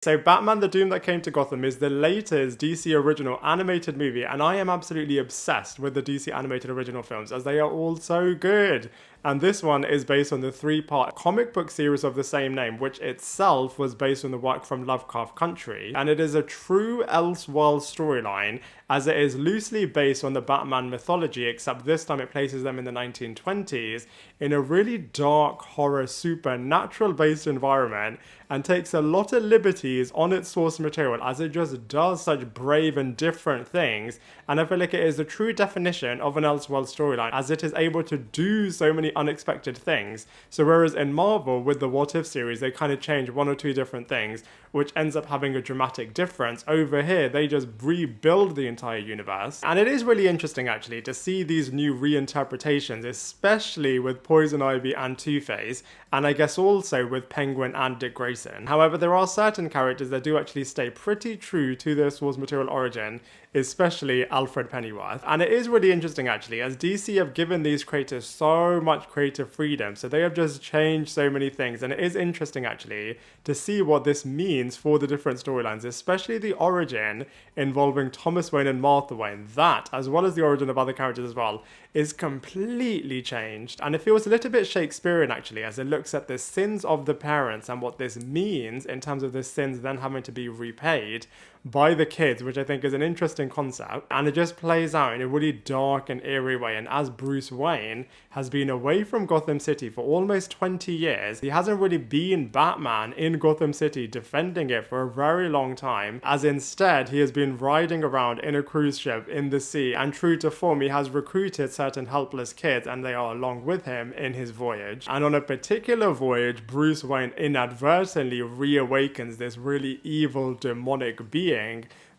So Batman the Doom That Came to Gotham is the latest DC original animated movie, and I am absolutely obsessed with the DC animated original films as they are all so good. And this one is based on the 3-part comic book series of the same name, which itself was based on the work from Lovecraft Country. And it is a true Elseworld storyline, as it is loosely based on the Batman mythology, except this time it places them in the 1920s in a really dark, horror, supernatural based environment, and takes a lot of liberties on its source material as it just does such brave and different things. And I feel like it is the true definition of an Elseworld storyline, as it is able to do so many unexpected things. So whereas in Marvel with the What If series they kind of change one or two different things, which ends up having a dramatic difference, over here they just rebuild the entire universe. And it is really interesting actually to see these new reinterpretations, especially with Poison Ivy and Two-Face, and I guess also with Penguin and Dick Grayson. However, there are certain characters that do actually stay pretty true to their source material origin, especially Alfred Pennyworth. And it is really interesting actually, as DC have given these creators so much creative freedom, so they have just changed so many things, and it is interesting actually to see what this means for the different storylines, especially the origin involving Thomas Wayne and Martha Wayne. That, as well as the origin of other characters as well, is completely changed, and it feels a little bit Shakespearean actually, as it looks at the sins of the parents and what this means in terms of the sins then having to be repaid by the kids, which I think is an interesting concept, and it just plays out in a really dark and eerie way. And as Bruce Wayne has been away from Gotham City for almost 20 years, he hasn't really been Batman in Gotham City defending it for a very long time, as instead he has been riding around in a cruise ship in the sea, and true to form he has recruited certain helpless kids and they are along with him in his voyage. And on a particular voyage, Bruce Wayne inadvertently reawakens this really evil demonic being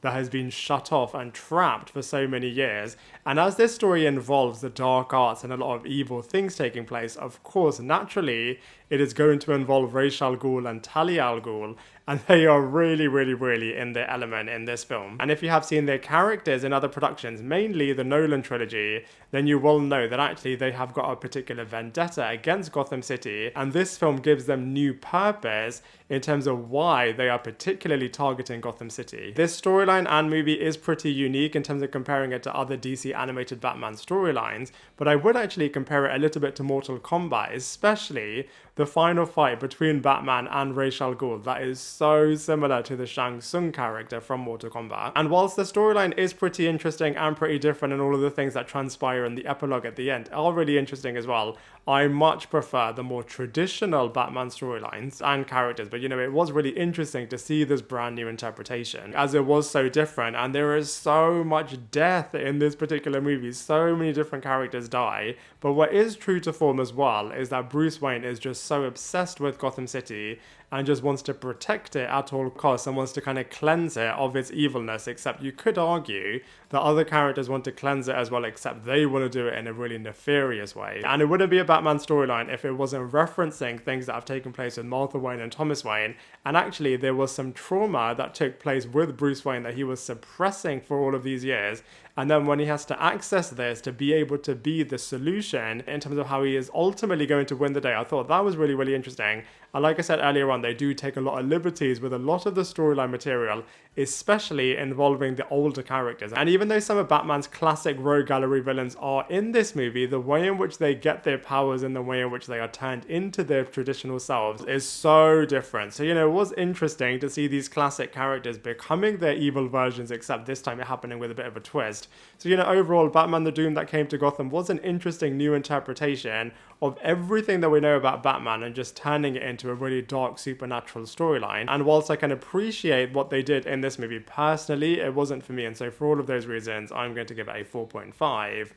that has been shut off and trapped for so many years. And as this story involves the dark arts and a lot of evil things taking place, of course, naturally, it is going to involve Ra's al Ghul and Talia al Ghul, and they are really in their element in this film. And if you have seen their characters in other productions, mainly the Nolan trilogy, then you will know that actually they have got a particular vendetta against Gotham City, and this film gives them new purpose in terms of why they are particularly targeting Gotham City. This storyline and movie is pretty unique in terms of comparing it to other DC animated Batman storylines, but I would actually compare it a little bit to Mortal Kombat, especially the final fight between Batman and Ra's al Ghul. That is so similar to the Shang Tsung character from Mortal Kombat. And whilst the storyline is pretty interesting and pretty different, and all of the things that transpire in the epilogue at the end are really interesting as well, I much prefer the more traditional Batman storylines and characters. But you know, it was really interesting to see this brand new interpretation, as it was so different, and there is so much death in this particular movie. So many different characters die, but what is true to form as well is that Bruce Wayne is just so obsessed with Gotham City and just wants to protect it at all costs and wants to kind of cleanse it of its evilness, except you could argue that other characters want to cleanse it as well, except they want to do it in a really nefarious way. And it wouldn't be a Batman storyline if it wasn't referencing things that have taken place with Martha Wayne and Thomas Wayne. And actually there was some trauma that took place with Bruce Wayne that he was suppressing for all of these years, and then when he has to access this to be able to be the solution in terms of how he is ultimately going to win the day, I thought that was really interesting. And like I said earlier on, they do take a lot of liberties with a lot of the storyline material, especially involving the older characters. And even though some of Batman's classic rogue gallery villains are in this movie, the way in which they get their powers and the way in which they are turned into their traditional selves is so different. So, you know, it was interesting to see these classic characters becoming their evil versions, except this time it happening with a bit of a twist. So, you know, overall, Batman the Doom That Came to Gotham was an interesting new interpretation of everything that we know about Batman and just turning it into a really dark supernatural storyline. And whilst I can appreciate what they did in this movie, personally, it wasn't for me. And so for all of those reasons, I'm going to give it a 4.5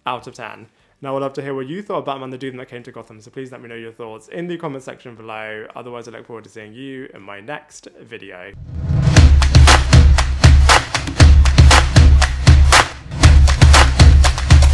out of 10. Now, I'd love to hear what you thought of Batman the Doom That Came to Gotham, so please let me know your thoughts in the comment section below. Otherwise, I look forward to seeing you in my next video.